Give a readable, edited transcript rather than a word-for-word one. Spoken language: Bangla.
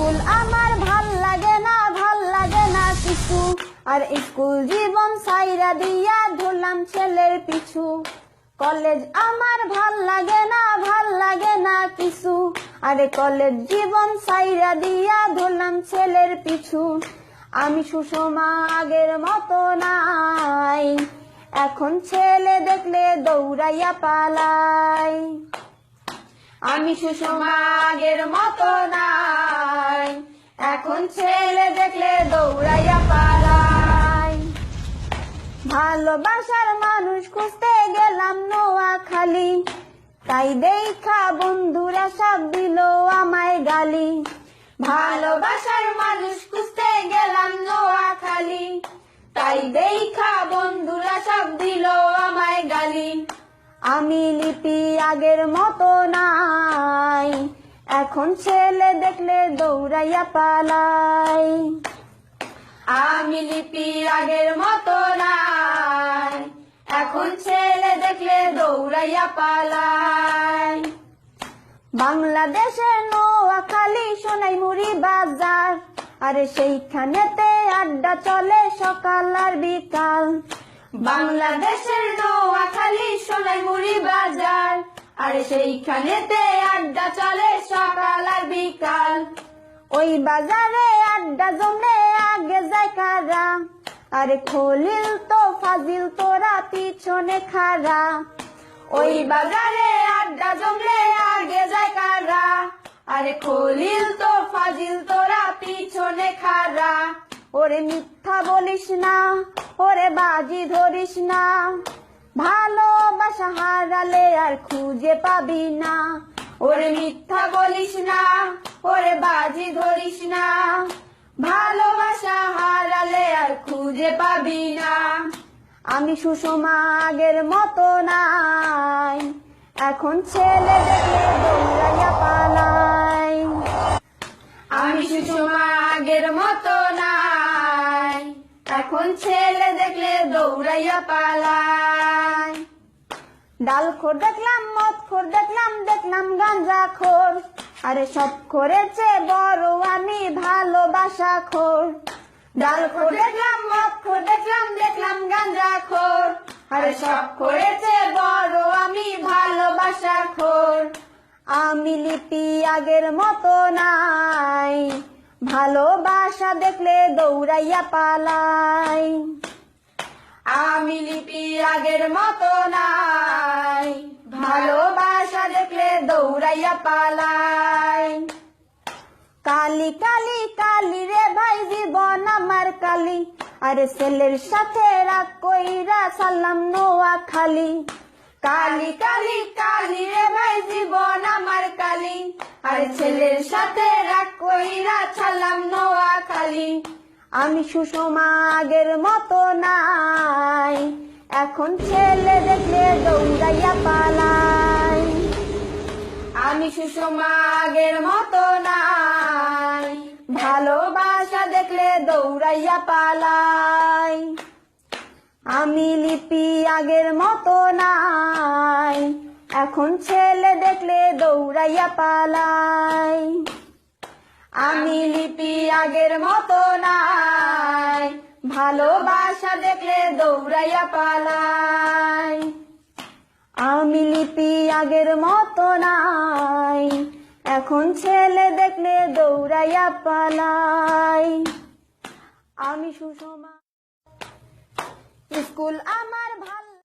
স্কুল আমার ভাল লাগে না কিছু, আর স্কুল জীবন সাইরা দিয়া ধরলাম ছেলের পিছু। কলেজ আমার ভাল লাগে না কিছু, আরে কলেজ জীবন সাইরা দিয়া ধরলাম ছেলের পিছু। আমি সুষমা আগের মতো নাই, এখন ছেলে দেখলে দৌড়াইয়া পালাই। আমি সুষমা আগের মতো নাই, এখন ছেলে দেখলে দৌড়াইয়া পালাই। ভালোবাসার মানুষ খুঁজতে গেলাম নোয়াখালী, তাই দেখা বন্ধুরা সব দিল আমায় গালি। ভালোবাসার মানুষ খুঁজতে গেলাম নোয়াখালী, তাই দেখা বন্ধুরা সব দিল আমায় গালি। আমি লিপি আগের মতো নাই, এখন ছেলে দেখলে দৌড়াইয়া পালাই। আমি লিপি আগের মতো নাই, এখন ছেলে দেখলে দৌড়াইয়া পালাই। বাংলাদেশের নোয়াখালী সোনাইমুড়ি বাজার, আরে সেইখানেতে আড্ডা চলে সকাল আর বিকাল। বাংলাদেশের নোয়াখালী সোনাইমুড়ি বাজার, আরে সেইখানেতে আড্ডা চলে সকাল আর বিকাল। ওই বাজারে আড্ডা জমে আগে যায় কারা, আরে খলিল তো ফাজিল তোরা পিছনে খাড়া। ওই বাজারে আড্ডা জমলে আগে যায় কারা, আরে খলিল তো ফাজিল তোরা পিছনে খাড়া। ওরে মিথ্যা বলিস না, ওরে বাজি ধরিস না, ভালোবাসা হারালে আর খুঁজে পাবি না। ওরে মিথ্যা বলিস না, ওরে বাজি ধরিস না, ভালোবাসা হারালে আর খুঁজে পাবি না। আমি সুষমা আগের মতো নাই, এখন ছেলে দেখলে দৌড়াইয়া পালাই। আমি সুষমা আগের মতো নাই, এখন ছেলে দেখলে দৌড়াইয়া পালাই। ডালখোর দেখলাম, মদখোর দেখলাম, দেখলাম গাঞ্জা খোর, আরে সব করেছে বড় আমি ভালোবাসা খোর। ডালখোর দেখলাম, মদখোর দেখলাম, দেখলাম গাঞ্জা খোর, আরে সব করেছে বড় আমি ভালোবাসা খোর। আমি লিপি আগের মতো নাই, ভালোবাসা দেখলে দৌড়াইয়া পালাই। আমি লিপি আগের মতো নাই, ভালোবাসা দেখলে দৌড়াইয়া পালাই। কালি কালি কালি রে ভাই জীবন আমার কালি, আরে ছেলের সাথে রাগ কইরা সালাম নোয়াখালী। কালি কালি কালি রে ভাই জীবন আমার কালি, আরে ছেলের সাথে রাগ কইরা ছাড়লাম নোয়াখালী। আমি সুষমা আগের মতো নাই, এখন ছেলে দেখলে দৌড়াইয়া পালাই। আমি সুষমা আগের মতো নাই, ভালোবাসা দেখলে দৌড়াইয়া পালাই। আমি লিপি আগের মতো নাই, এখন ছেলে দেখলে দৌড়াইয়া পালাই। আমি লিপি আগের মতো নাই, ভালোবাসা দেখলে দৌড়াইয়া পালাই। আমি লিপি আগের মতো নাই, এখন ছেলে দেখলে দৌড়াইয়া পালাই। আমি সুষমা। স্কুল আমার